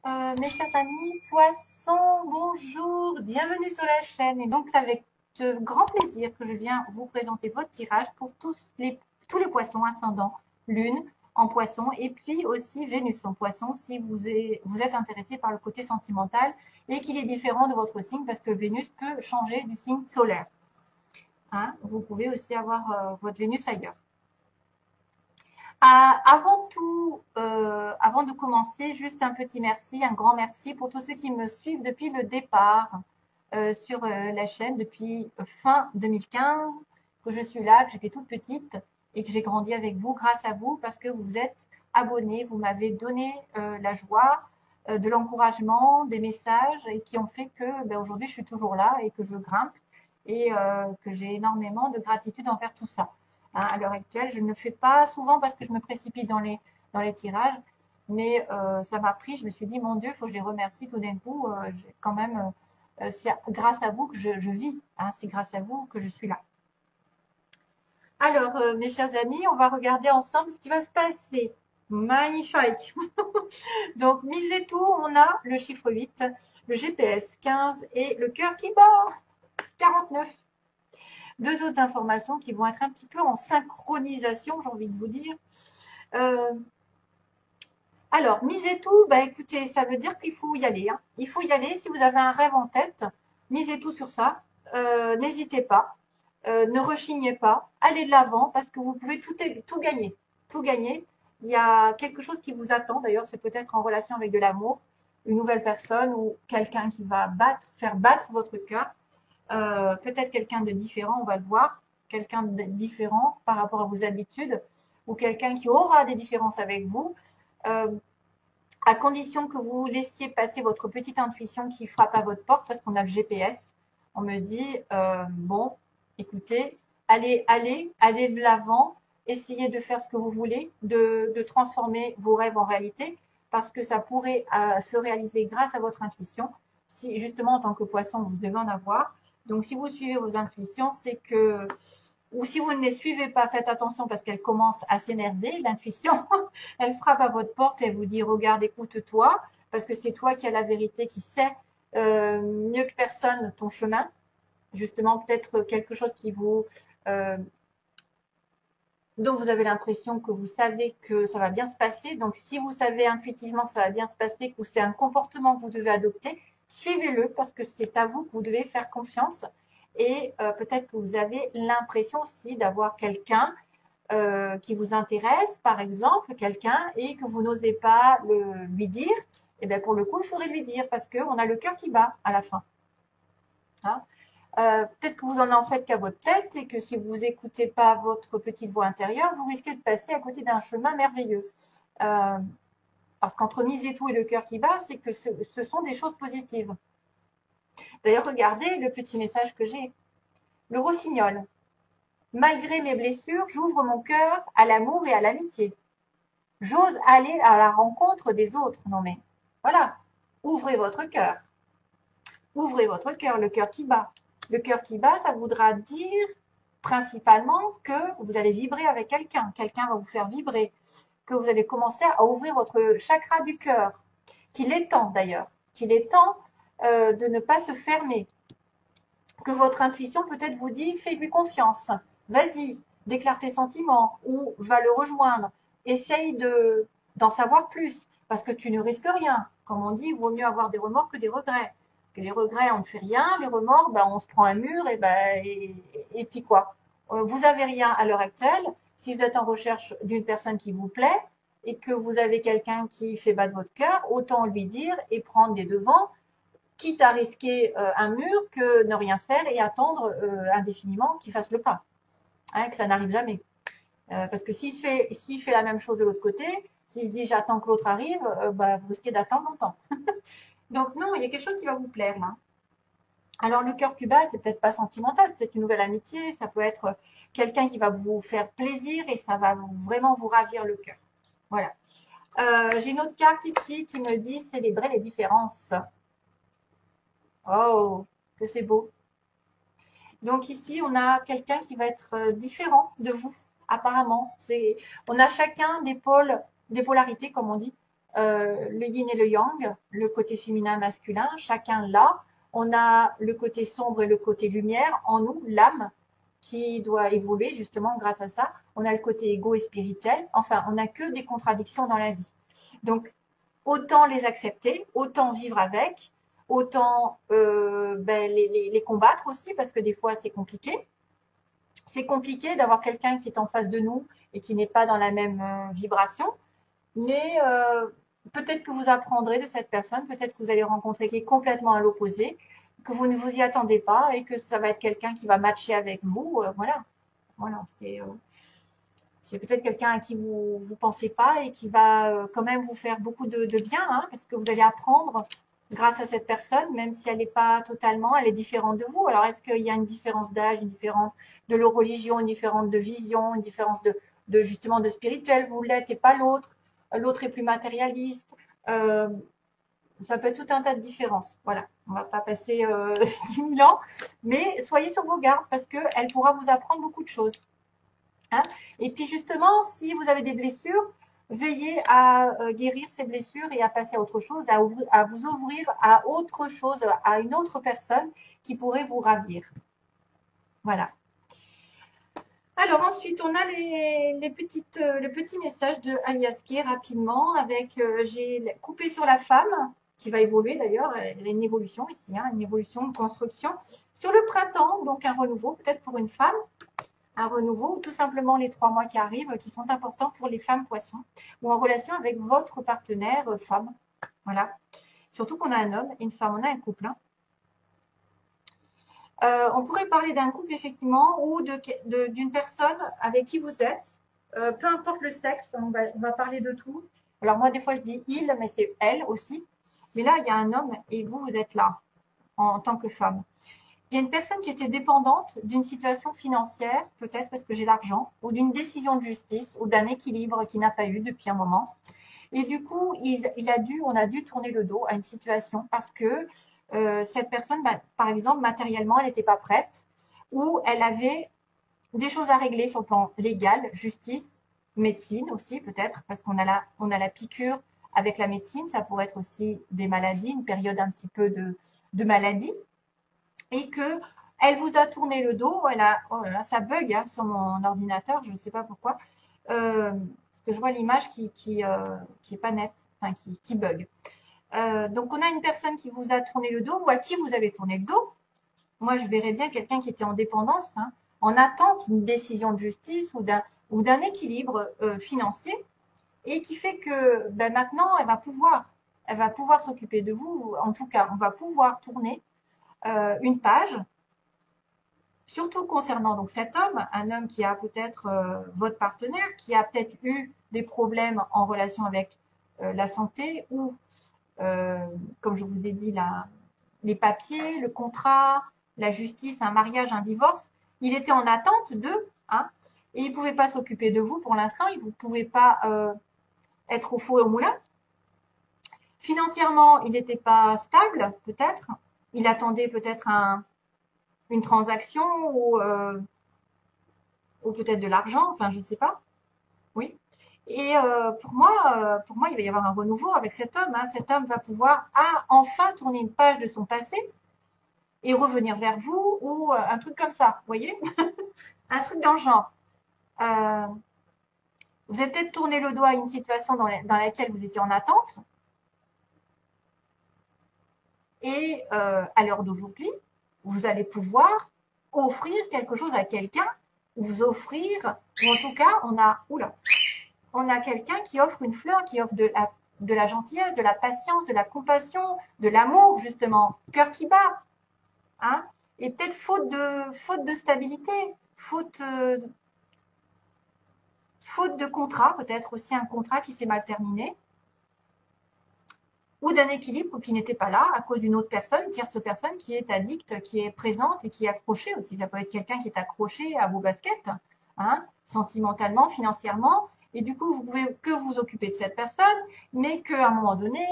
Mes chers amis poissons, bonjour, bienvenue sur la chaîne. Et donc, c'est avec de grand plaisir que je viens vous présenter votre tirage pour tous les poissons ascendants Lune en poisson et puis aussi Vénus en poisson si vous êtes intéressé par le côté sentimental et qu'il est différent de votre signe parce que Vénus peut changer du signe solaire. Hein, vous pouvez aussi avoir votre Vénus ailleurs. Avant tout, avant de commencer, juste un petit merci, un grand merci pour tous ceux qui me suivent depuis le départ sur la chaîne, depuis fin 2015, que je suis là, que j'étais toute petite et que j'ai grandi avec vous grâce à vous parce que vous êtes abonnés, vous m'avez donné la joie, de l'encouragement, des messages et qui ont fait que ben, aujourd'hui je suis toujours là et que je grimpe et que j'ai énormément de gratitude envers tout ça. Hein, à l'heure actuelle, je ne le fais pas souvent parce que je me précipite dans les tirages, mais ça m'a pris. Je me suis dit, mon Dieu, il faut que je les remercie tout d'un coup. Quand même, c'est grâce à vous que je vis. Hein, c'est grâce à vous que je suis là. Alors, mes chers amis, on va regarder ensemble ce qui va se passer. Magnifique. Donc, misez tout, on a le chiffre 8, le GPS 15 et le cœur qui bat 49. Deux autres informations qui vont être un petit peu en synchronisation, j'ai envie de vous dire. Euh, alors, misez tout, bah écoutez, ça veut dire qu'il faut y aller. Hein. Il faut y aller. Si vous avez un rêve en tête, misez tout sur ça. N'hésitez pas. Ne rechignez pas. Allez de l'avant parce que vous pouvez tout gagner. Tout gagner. Il y a quelque chose qui vous attend. D'ailleurs, c'est peut-être en relation avec de l'amour, une nouvelle personne ou quelqu'un qui va faire battre votre cœur. Peut-être quelqu'un de différent, on va le voir, quelqu'un de différent par rapport à vos habitudes, ou quelqu'un qui aura des différences avec vous, euh, à condition que vous laissiez passer votre petite intuition qui frappe à votre porte, parce qu'on a le GPS. On me dit, bon, écoutez, allez de l'avant, essayez de faire ce que vous voulez, de transformer vos rêves en réalité, parce que ça pourrait se réaliser grâce à votre intuition. Si justement en tant que poisson, vous devez en avoir. Donc si vous suivez vos intuitions, c'est que ou si vous ne les suivez pas, faites attention parce qu'elle commence à s'énerver, l'intuition. Elle frappe à votre porte et elle vous dit regarde, écoute-toi, parce que c'est toi qui as la vérité, qui sait mieux que personne ton chemin. Justement, peut-être quelque chose qui vous dont vous avez l'impression que vous savez que ça va bien se passer. Donc, si vous savez intuitivement que ça va bien se passer, que c'est un comportement que vous devez adopter, suivez-le parce que c'est à vous que vous devez faire confiance. Et peut-être que vous avez l'impression aussi d'avoir quelqu'un qui vous intéresse, par exemple, quelqu'un, et que vous n'osez pas lui dire. Et bien, pour le coup, il faudrait lui dire parce qu'on a le cœur qui bat à la fin. Hein. Peut-être que vous en faites qu'à votre tête et que si vous n'écoutez pas votre petite voix intérieure, vous risquez de passer à côté d'un chemin merveilleux. Euh, parce qu'entre mise et tout et le cœur qui bat, c'est que ce sont des choses positives. D'ailleurs, regardez le petit message que j'ai. Le rossignol. Malgré mes blessures, j'ouvre mon cœur à l'amour et à l'amitié. J'ose aller à la rencontre des autres. Non mais, voilà. Ouvrez votre cœur. Ouvrez votre cœur, le cœur qui bat. Le cœur qui bat, ça voudra dire principalement que vous allez vibrer avec quelqu'un. Quelqu'un va vous faire vibrer. Que vous allez commencer à ouvrir votre chakra du cœur. Qu'il est temps d'ailleurs. Qu'il est temps de ne pas se fermer. Que votre intuition peut-être vous dit fais-lui confiance. Vas-y, déclare tes sentiments ou va le rejoindre. Essaye d'en savoir plus parce que tu ne risques rien. Comme on dit, il vaut mieux avoir des remords que des regrets. Parce que les regrets, on ne fait rien. Les remords, ben, on se prend un mur et puis quoi. Vous avez rien à l'heure actuelle. Si vous êtes en recherche d'une personne qui vous plaît et que vous avez quelqu'un qui fait battre votre cœur, autant lui dire et prendre des devants, quitte à risquer un mur que ne rien faire et attendre indéfiniment qu'il fasse le pas, hein, que ça n'arrive jamais. Parce que s'il fait la même chose de l'autre côté, s'il se dit j'attends que l'autre arrive, bah, vous risquez d'attendre longtemps. Donc non, il y a quelque chose qui va vous plaire là. Alors le cœur plus bas, c'est peut-être pas sentimental, c'est peut-être une nouvelle amitié, ça peut être quelqu'un qui va vous faire plaisir et ça va vraiment vous ravir le cœur. Voilà. J'ai une autre carte ici qui me dit célébrer les différences. Oh, que c'est beau. Donc ici, on a quelqu'un qui va être différent de vous, apparemment. On a chacun des pôles, des polarités, comme on dit. le yin et le yang, le côté féminin, masculin, chacun l'a. On a le côté sombre et le côté lumière en nous, l'âme qui doit évoluer justement grâce à ça. On a le côté égo et spirituel. Enfin, on n'a que des contradictions dans la vie. Donc, autant les accepter, autant vivre avec, autant les combattre aussi, parce que des fois, c'est compliqué. C'est compliqué d'avoir quelqu'un qui est en face de nous et qui n'est pas dans la même vibration. Mais peut-être que vous apprendrez de cette personne, peut-être que vous allez rencontrer qui est complètement à l'opposé, que vous ne vous y attendez pas et que ça va être quelqu'un qui va matcher avec vous. Voilà, c'est peut-être quelqu'un à qui vous ne pensez pas et qui va quand même vous faire beaucoup de bien, hein, parce que vous allez apprendre grâce à cette personne, même si elle n'est pas totalement, elle est différente de vous. Alors, est-ce qu'il y a une différence d'âge, une différence de leur religion, une différence de vision, une différence justement de spirituel, vous l'êtes et pas l'autre, l'autre est plus matérialiste, ça peut être tout un tas de différences. Voilà, on ne va pas passer 10 000 ans, mais soyez sur vos gardes parce qu'elle pourra vous apprendre beaucoup de choses. Hein. Et puis justement, si vous avez des blessures, veillez à guérir ces blessures et à passer à autre chose, à vous ouvrir à autre chose, à une autre personne qui pourrait vous ravir. Voilà. Alors ensuite, on a le petit message de Aliaski rapidement avec j'ai coupé sur la femme qui va évoluer d'ailleurs, elle a une évolution ici, hein, une évolution, une construction. Sur le printemps, donc un renouveau peut-être pour une femme, un renouveau ou tout simplement les 3 mois qui arrivent qui sont importants pour les femmes poissons ou en relation avec votre partenaire femme. Voilà. Surtout qu'on a un homme et une femme, on a un couple. Hein. On pourrait parler d'un couple effectivement ou d'une personne avec qui vous êtes, peu importe le sexe, on va parler de tout. Alors moi des fois je dis il, mais c'est elle aussi. Mais là il y a un homme et vous êtes là en tant que femme. Il y a une personne qui était dépendante d'une situation financière, peut-être parce que j'ai l'argent, ou d'une décision de justice, ou d'un équilibre qu'il n'a pas eu depuis un moment. Et du coup, on a dû tourner le dos à une situation parce que cette personne, par exemple, matériellement, elle n'était pas prête, ou elle avait des choses à régler sur le plan légal, justice, médecine aussi peut-être, parce qu'on a la piqûre avec la médecine, ça pourrait être aussi des maladies, une période un petit peu de maladie, et que elle vous a tourné le dos, oh là là, ça bug hein, sur mon ordinateur, je ne sais pas pourquoi, parce que je vois l'image qui est pas nette, enfin qui bug. Donc on a une personne qui vous a tourné le dos ou à qui vous avez tourné le dos. Moi je verrais bien quelqu'un qui était en dépendance, hein, en attente d'une décision de justice ou d'un équilibre financier et qui fait que maintenant elle va pouvoir s'occuper de vous. En tout cas, on va pouvoir tourner une page, surtout concernant donc cet homme, un homme qui a peut-être votre partenaire, qui a peut-être eu des problèmes en relation avec la santé ou, comme je vous ai dit, les papiers, le contrat, la justice, un mariage, un divorce. Il était en attente d'eux, hein, et il ne pouvait pas s'occuper de vous pour l'instant, il ne pouvait pas être au four et au moulin. Financièrement, il n'était pas stable, peut-être. Il attendait peut-être une transaction ou peut-être de l'argent, enfin je ne sais pas. Oui. Et pour moi, il va y avoir un renouveau avec cet homme. Hein. Cet homme va pouvoir enfin tourner une page de son passé et revenir vers vous ou un truc comme ça, vous voyez. Un truc dans le genre. Vous avez peut-être tourné le doigt à une situation dans laquelle vous étiez en attente. Et à l'heure d'aujourd'hui, vous allez pouvoir offrir quelque chose à quelqu'un, vous offrir, ou en tout cas, on a quelqu'un qui offre une fleur, qui offre de la gentillesse, de la patience, de la compassion, de l'amour, justement, cœur qui bat. Hein, et peut-être faute de stabilité, faute de contrat, peut-être aussi un contrat qui s'est mal terminé, ou d'un équilibre qui n'était pas là à cause d'une autre personne, tierce personne qui est addicte, qui est présente et qui est accrochée aussi. Ça peut être quelqu'un qui est accroché à vos baskets, hein, sentimentalement, financièrement, et du coup, vous pouvez que vous occuper de cette personne, mais qu'à un moment donné,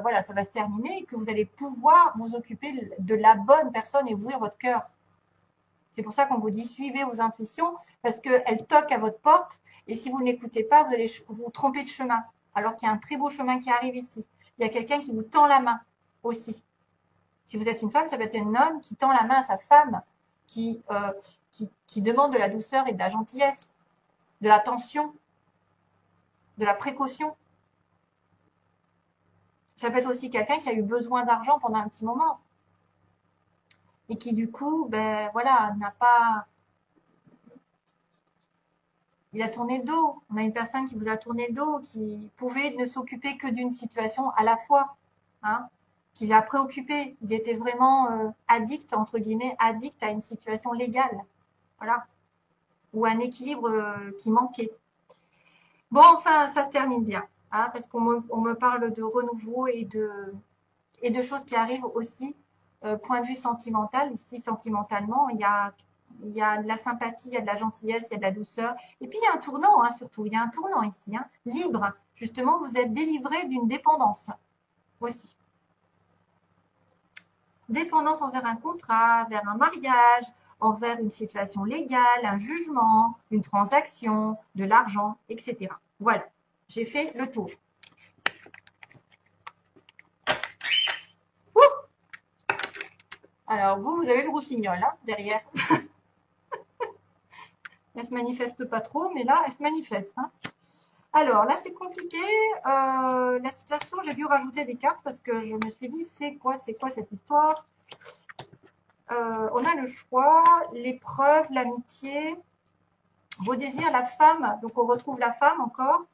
voilà, ça va se terminer et que vous allez pouvoir vous occuper de la bonne personne et ouvrir votre cœur. C'est pour ça qu'on vous dit suivez vos intuitions parce qu'elles toquent à votre porte et si vous ne l'écoutez pas, vous allez vous tromper de chemin. alors qu'il y a un très beau chemin qui arrive ici. Il y a quelqu'un qui vous tend la main aussi. Si vous êtes une femme, ça peut être un homme qui tend la main à sa femme, qui demande de la douceur et de la gentillesse, de l'attention, de la précaution. Ça peut être aussi quelqu'un qui a eu besoin d'argent pendant un petit moment et qui du coup, ben voilà, n'a pas, il a tourné le dos. On a une personne qui vous a tourné le dos, qui pouvait ne s'occuper que d'une situation à la fois, hein, qui l'a préoccupé. Il était vraiment addict, entre guillemets, addict à une situation légale, voilà, ou un équilibre qui manquait. Bon, enfin, ça se termine bien, hein, parce qu'on me parle de renouveau et de choses qui arrivent aussi, point de vue sentimental. Ici, sentimentalement, il y a de la sympathie, il y a de la gentillesse, il y a de la douceur. Et puis, il y a un tournant, hein, surtout. Il y a un tournant ici, hein, libre. Justement, vous êtes délivré d'une dépendance aussi. Dépendance envers un contrat, vers un mariage, envers une situation légale, un jugement, une transaction, de l'argent, etc. Voilà, j'ai fait le tour. Ouh, alors, vous avez le rossignol, hein, derrière. Elle se manifeste pas trop, mais là, elle se manifeste. Hein. Alors, là, c'est compliqué. La situation, j'ai dû rajouter des cartes parce que je me suis dit, c'est quoi cette histoire? On a le choix, l'épreuve, l'amitié, vos désirs, la femme. Donc, on retrouve la femme encore.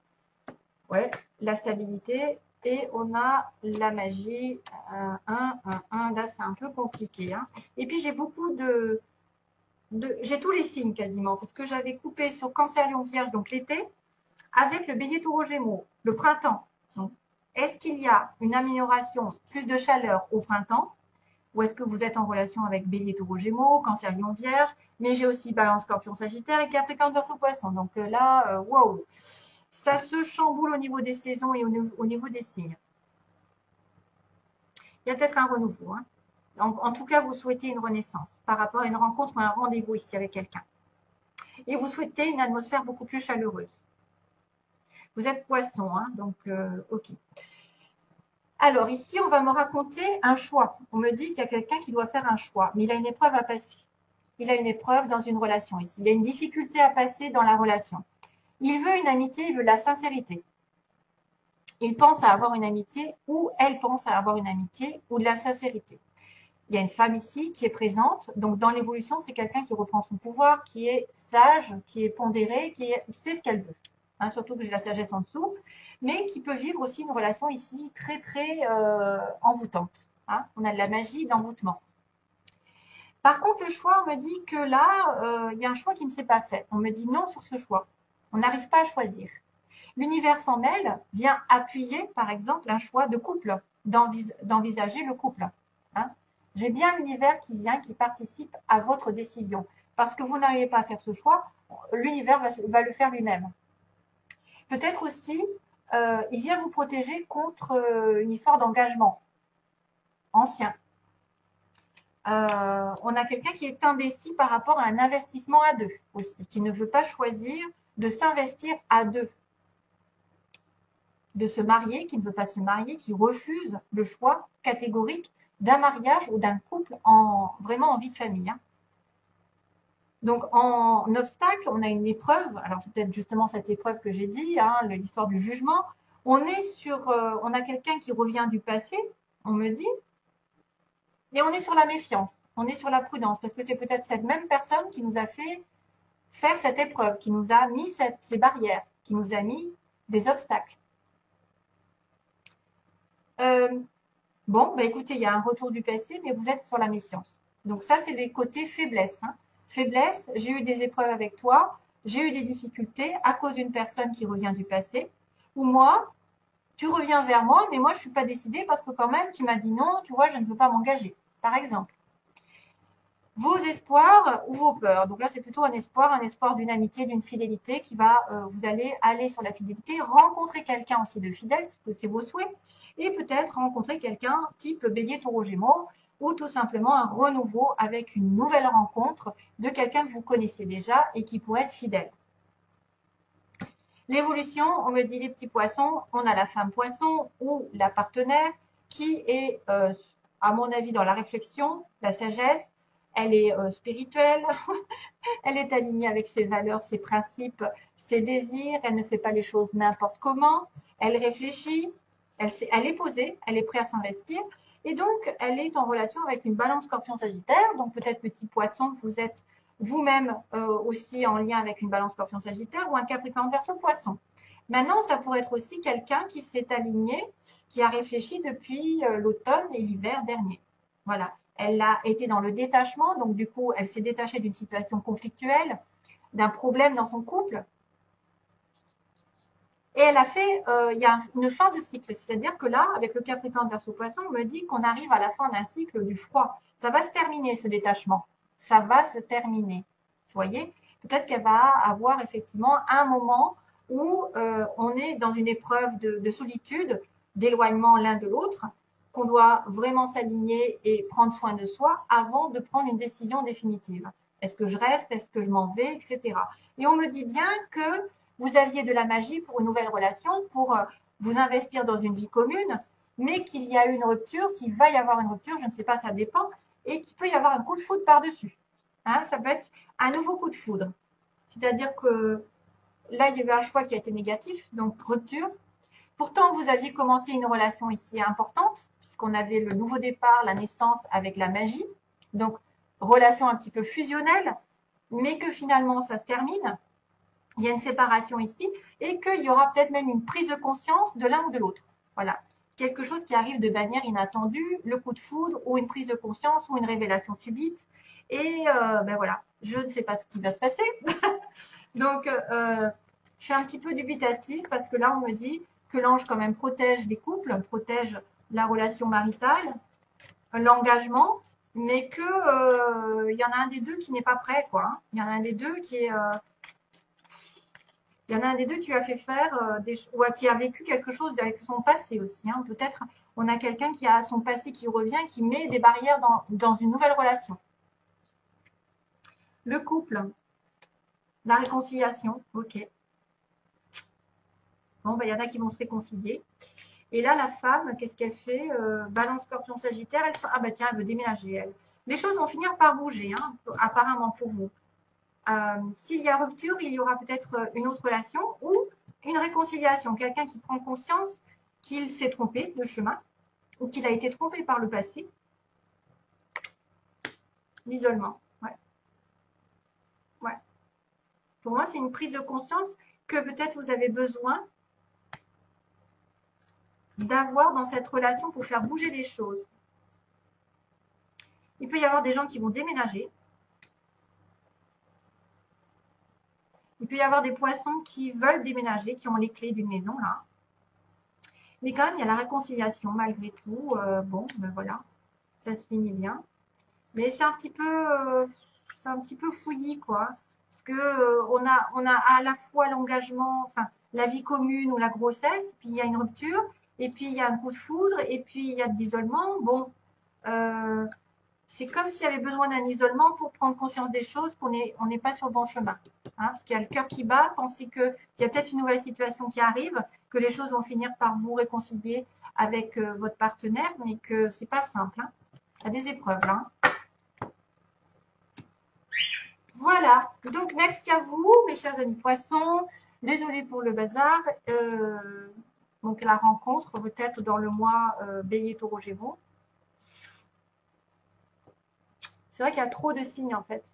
Ouais, la stabilité. Et on a la magie. Là, c'est un peu compliqué. Hein. Et puis, j'ai beaucoup j'ai tous les signes quasiment, parce que j'avais coupé sur Cancer, Lion, Vierge, donc l'été, avec le Bélier, Taureau, Gémeaux, le printemps. Donc, est-ce qu'il y a une amélioration, plus de chaleur au printemps, ou est-ce que vous êtes en relation avec Bélier, Taureau, Gémeaux, Cancer, Lion, Vierge, mais j'ai aussi Balance, Scorpion, Sagittaire et Capricorne, Verseau, Poisson. Donc là, wow, ça se chamboule au niveau des saisons et au niveau des signes. Il y a peut-être un renouveau. Hein. En tout cas, vous souhaitez une renaissance par rapport à une rencontre ou un rendez-vous ici avec quelqu'un. Et vous souhaitez une atmosphère beaucoup plus chaleureuse. Vous êtes poisson, hein, donc ok. Alors ici, on va me raconter un choix. On me dit qu'il y a quelqu'un qui doit faire un choix, mais il a une épreuve à passer. Il a une épreuve dans une relation ici. Il a une difficulté à passer dans la relation. Il veut une amitié, il veut de la sincérité. Il pense à avoir une amitié ou elle pense à avoir une amitié ou de la sincérité. Il y a une femme ici qui est présente. Donc, dans l'évolution, c'est quelqu'un qui reprend son pouvoir, qui est sage, qui est pondéré, qui sait ce qu'elle veut. Hein, surtout que j'ai la sagesse en dessous. Mais qui peut vivre aussi une relation ici très, très envoûtante. Hein. On a de la magie d'envoûtement. Par contre, le choix, on me dit que là, il y a un choix qui ne s'est pas fait. On me dit non sur ce choix. On n'arrive pas à choisir. L'univers s'en mêle, vient appuyer, par exemple, un choix de couple, d'envisager le couple. Hein. J'ai bien l'univers qui vient, qui participe à votre décision. Parce que vous n'arrivez pas à faire ce choix, l'univers va le faire lui-même. Peut-être aussi, il vient vous protéger contre une histoire d'engagement ancien. On a quelqu'un qui est indécis par rapport à un investissement à deux aussi, qui ne veut pas choisir de s'investir à deux. De se marier, qui ne veut pas se marier, qui refuse le choix catégorique d'un mariage ou d'un couple vraiment en vie de famille. Hein. Donc, en obstacle, on a une épreuve. Alors, c'est peut-être justement cette épreuve que j'ai dit, hein, l'histoire du jugement. On a quelqu'un qui revient du passé, on me dit, et on est sur la méfiance, on est sur la prudence, parce que c'est peut-être cette même personne qui nous a fait faire cette épreuve, qui nous a mis ces barrières, qui nous a mis des obstacles. Bon, bah écoutez, il y a un retour du passé, mais vous êtes sur la méfiance. Donc ça, c'est des côtés faiblesse. Hein. Faiblesse, j'ai eu des épreuves avec toi, j'ai eu des difficultés à cause d'une personne qui revient du passé, ou moi, tu reviens vers moi, mais moi, je ne suis pas décidée parce que quand même, tu m'as dit non, tu vois, je ne veux pas m'engager, par exemple. Vos espoirs ou vos peurs. Donc là, c'est plutôt un espoir d'une amitié, d'une fidélité qui va, vous allez aller sur la fidélité, rencontrer quelqu'un aussi de fidèle, c'est vos souhaits, et peut-être rencontrer quelqu'un type Bélier, Taureau, Gémeaux, ou tout simplement un renouveau avec une nouvelle rencontre de quelqu'un que vous connaissez déjà et qui pourrait être fidèle. L'évolution, on me dit les petits poissons, on a la femme poisson ou la partenaire qui est, à mon avis, dans la réflexion, la sagesse, elle est spirituelle, elle est alignée avec ses valeurs, ses principes, ses désirs, elle ne fait pas les choses n'importe comment, elle réfléchit, elle est posée, elle est prête à s'investir. Et donc, elle est en relation avec une balance scorpion-sagittaire. Donc, peut-être petit poisson, vous êtes vous-même aussi en lien avec une balance scorpion-sagittaire ou un capricorne verseau poisson. Maintenant, ça pourrait être aussi quelqu'un qui s'est aligné, qui a réfléchi depuis l'automne et l'hiver dernier. Voilà. Elle a été dans le détachement, donc du coup, elle s'est détachée d'une situation conflictuelle, d'un problème dans son couple. Et elle a fait, il y a une fin de cycle. C'est-à-dire que là, avec le Capricorne verseau poisson, on me dit qu'on arrive à la fin d'un cycle du froid. Ça va se terminer, ce détachement. Ça va se terminer. Vous voyez? Peut-être qu'elle va avoir effectivement un moment où on est dans une épreuve de solitude, d'éloignement l'un de l'autre, qu'on doit vraiment s'aligner et prendre soin de soi avant de prendre une décision définitive. Est-ce que je reste? Est-ce que je m'en vais? Etc. Et on me dit bien que vous aviez de la magie pour une nouvelle relation, pour vous investir dans une vie commune, mais qu'il y a une rupture, qu'il va y avoir une rupture, je ne sais pas, ça dépend, et qu'il peut y avoir un coup de foudre par-dessus. Hein, ça peut être un nouveau coup de foudre. C'est-à-dire que là, il y avait un choix qui a été négatif, donc rupture. Pourtant, vous aviez commencé une relation ici importante, puisqu'on avait le nouveau départ, la naissance avec la magie. Donc, relation un petit peu fusionnelle, mais que finalement, ça se termine. Il y a une séparation ici et qu'il y aura peut-être même une prise de conscience de l'un ou de l'autre. Voilà. Quelque chose qui arrive de manière inattendue, le coup de foudre ou une prise de conscience ou une révélation subite. Et ben voilà, je ne sais pas ce qui va se passer. Donc, je suis un petit peu dubitative parce que là, on me dit que l'ange quand même protège les couples, protège la relation maritale, l'engagement, mais que il y en a un des deux qui n'est pas prêt, quoi. Hein. Il y en a un des deux qui est il y en a un des deux qui lui a fait faire ou qui a vécu quelque chose avec son passé aussi. Hein. Peut-être on a quelqu'un qui a son passé qui revient, qui met des barrières dans une nouvelle relation. Le couple, la réconciliation, ok. Bon, ben, il y en a qui vont se réconcilier. Et là, la femme, qu'est-ce qu'elle fait Balance Scorpion Sagittaire, ah bah tiens, elle veut déménager, elle. Les choses vont finir par bouger, hein, apparemment pour vous. S'il y a rupture, il y aura peut-être une autre relation ou une réconciliation. Quelqu'un qui prend conscience qu'il s'est trompé de chemin ou qu'il a été trompé par le passé. L'isolement. Ouais. Ouais. Pour moi, c'est une prise de conscience que peut-être vous avez besoin d'avoir dans cette relation pour faire bouger les choses. Il peut y avoir des gens qui vont déménager. Il peut y avoir des poissons qui veulent déménager, qui ont les clés d'une maison, là. Mais quand même, il y a la réconciliation, malgré tout. Bon, ben voilà, ça se finit bien. Mais c'est un petit peu fouillis, quoi. Parce que on a à la fois l'engagement, enfin, la vie commune ou la grossesse, puis il y a une rupture, et puis il y a un coup de foudre, et puis il y a de l'isolement. Bon, c'est comme s'il y avait besoin d'un isolement pour prendre conscience des choses, qu'on n'est pas sur le bon chemin. Hein, parce qu'il y a le cœur qui bat, pensez qu'il y a peut-être une nouvelle situation qui arrive, que les choses vont finir par vous réconcilier avec votre partenaire, mais que c'est pas simple. Hein. Il y a des épreuves là. Voilà, donc merci à vous, mes chers amis poissons. Désolée pour le bazar. Donc la rencontre, peut-être dans le mois Bélier, Taureau, Gémeaux. C'est vrai qu'il y a trop de signes en fait.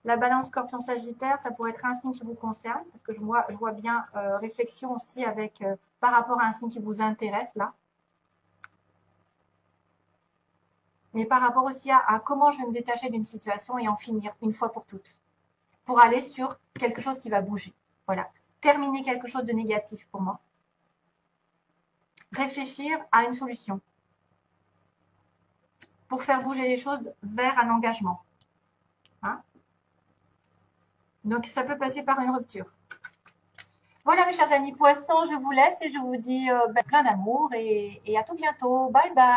La balance Scorpion Sagittaire, ça pourrait être un signe qui vous concerne, parce que je vois bien réflexion aussi avec par rapport à un signe qui vous intéresse là. Mais par rapport aussi à comment je vais me détacher d'une situation et en finir une fois pour toutes. Pour aller sur quelque chose qui va bouger. Voilà. Terminer quelque chose de négatif pour moi. Réfléchir à une solution. Pour faire bouger les choses vers un engagement. Hein? Donc, ça peut passer par une rupture. Voilà, mes chers amis poissons, je vous laisse et je vous dis plein d'amour et à tout bientôt. Bye bye.